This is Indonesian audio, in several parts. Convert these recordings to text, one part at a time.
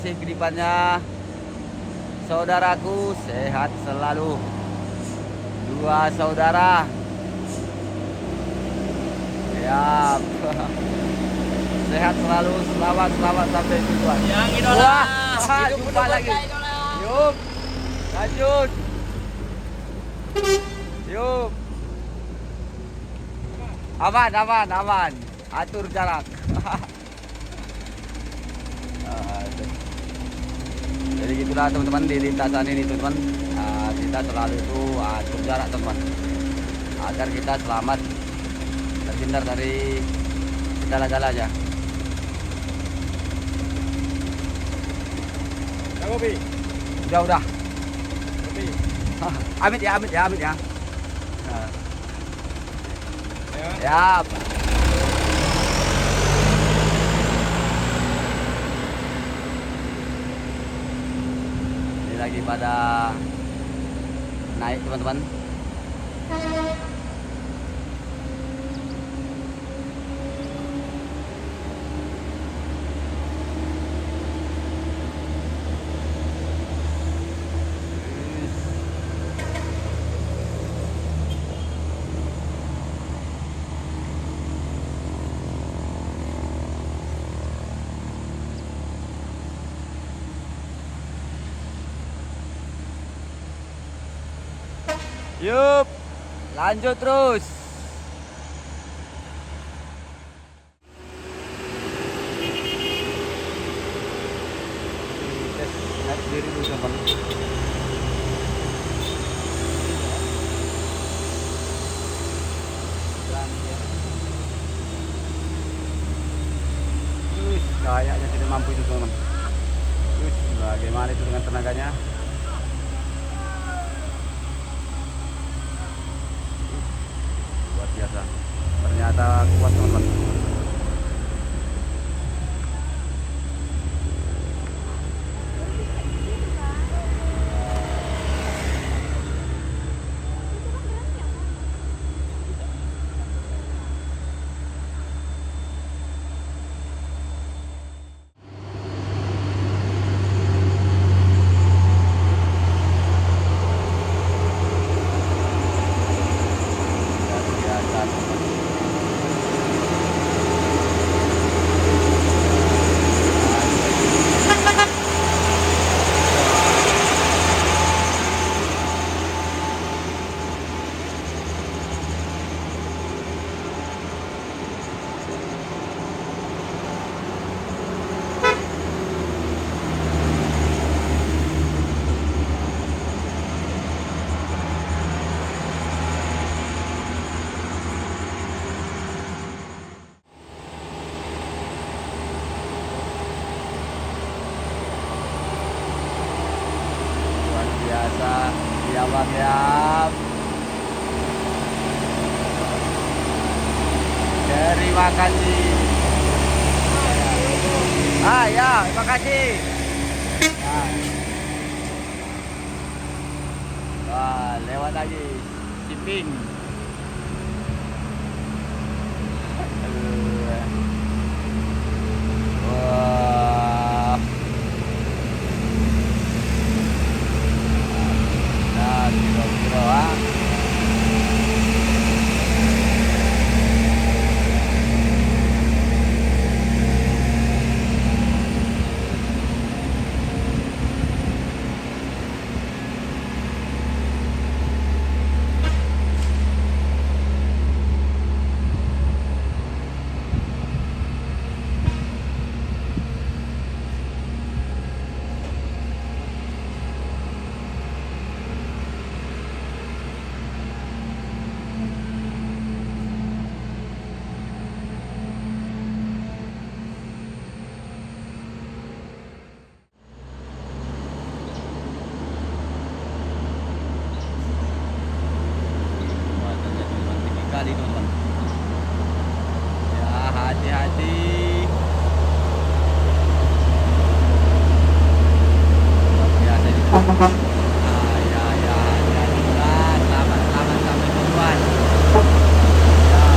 Kehidupannya saudaraku sehat selalu. Dua saudara. Ya. Sehat selalu. Selamat sampai tujuan. Yang idola. Jumpa lagi. Yuk. Lanjut. Yuk. Aman. Atur jarak. Jadi gitulah teman-teman di lintasan ini teman-teman. Kita selalu itu atur jarak teman, agar kita selamat terhindar dari segala-galanya. Ya, Bobi. Udah. Bobi. Amit ya. Ya. Ya. Ini lagi pada naik teman-teman. Yup, lanjut terus. Naik sendiri dulu teman. Kayaknya tidak mampu itu teman. Bagaimana itu dengan tenaganya? Luar biasa. Ternyata kuat teman-teman. Biasa ya bang ya. Terima kasih. Ya, terima kasih. Wah, lewat lagi shipping. Wah. Kira-kira kali teman-teman. Ya, hati-hati. Biasa ini. Ya, hati-hati lah. Selamat sampai tujuan. Ya.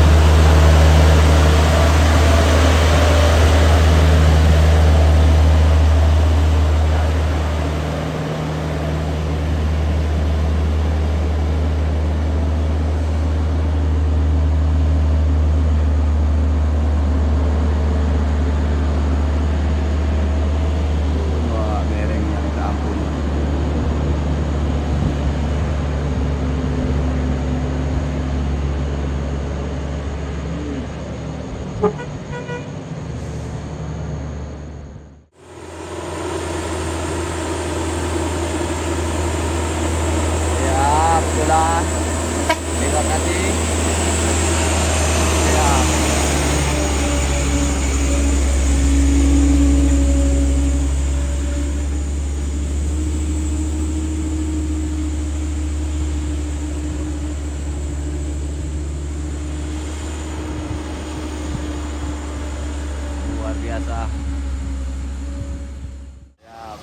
kasih. Siap. Luar biasa. Siap.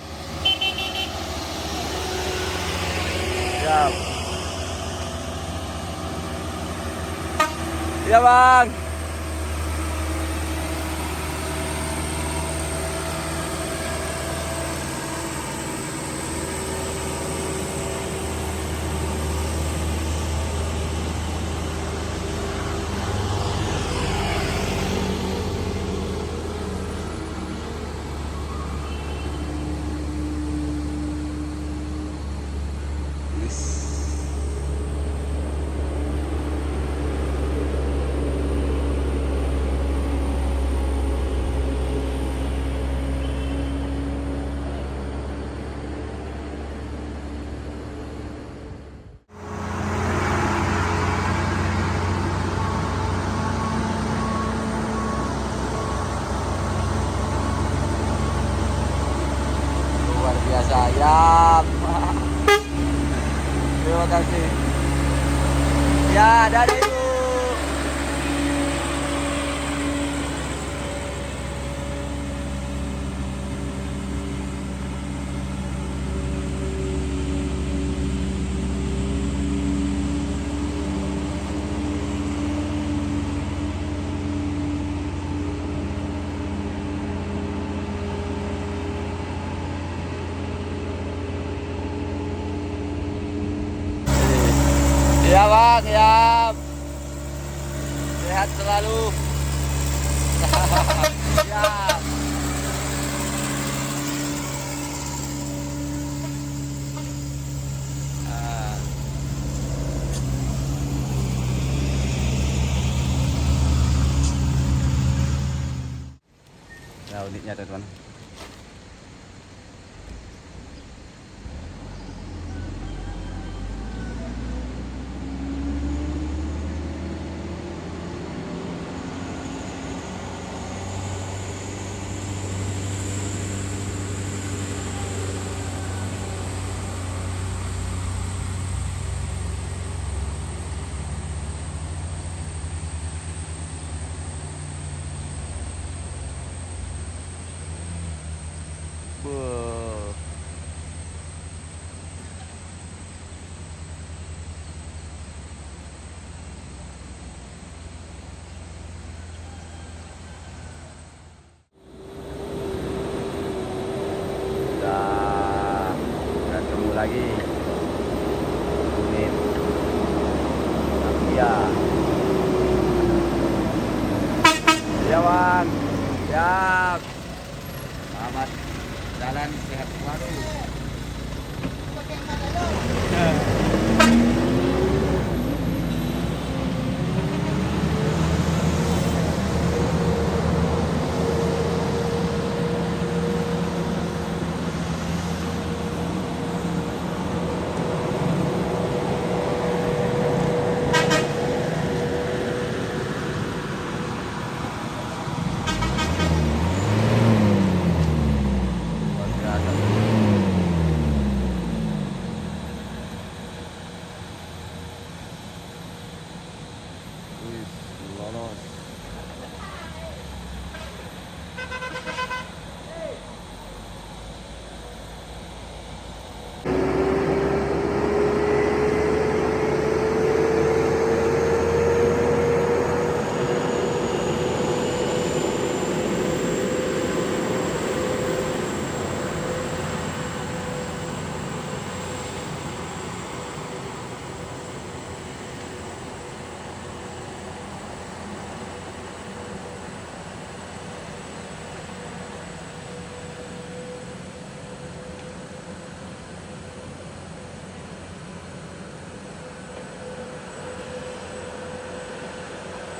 Siap. Iya bang. Luar biasa. Yap. Terima kasih. Ya, dari Ibu. Ya bang, ya. Sehat selalu. Ya. Ah. Ya uniknya teman-teman. Wow. Udah ketemu lagi. Unit Tamiya. Ya bang. Siap. Selamat jalan, sehat selalu.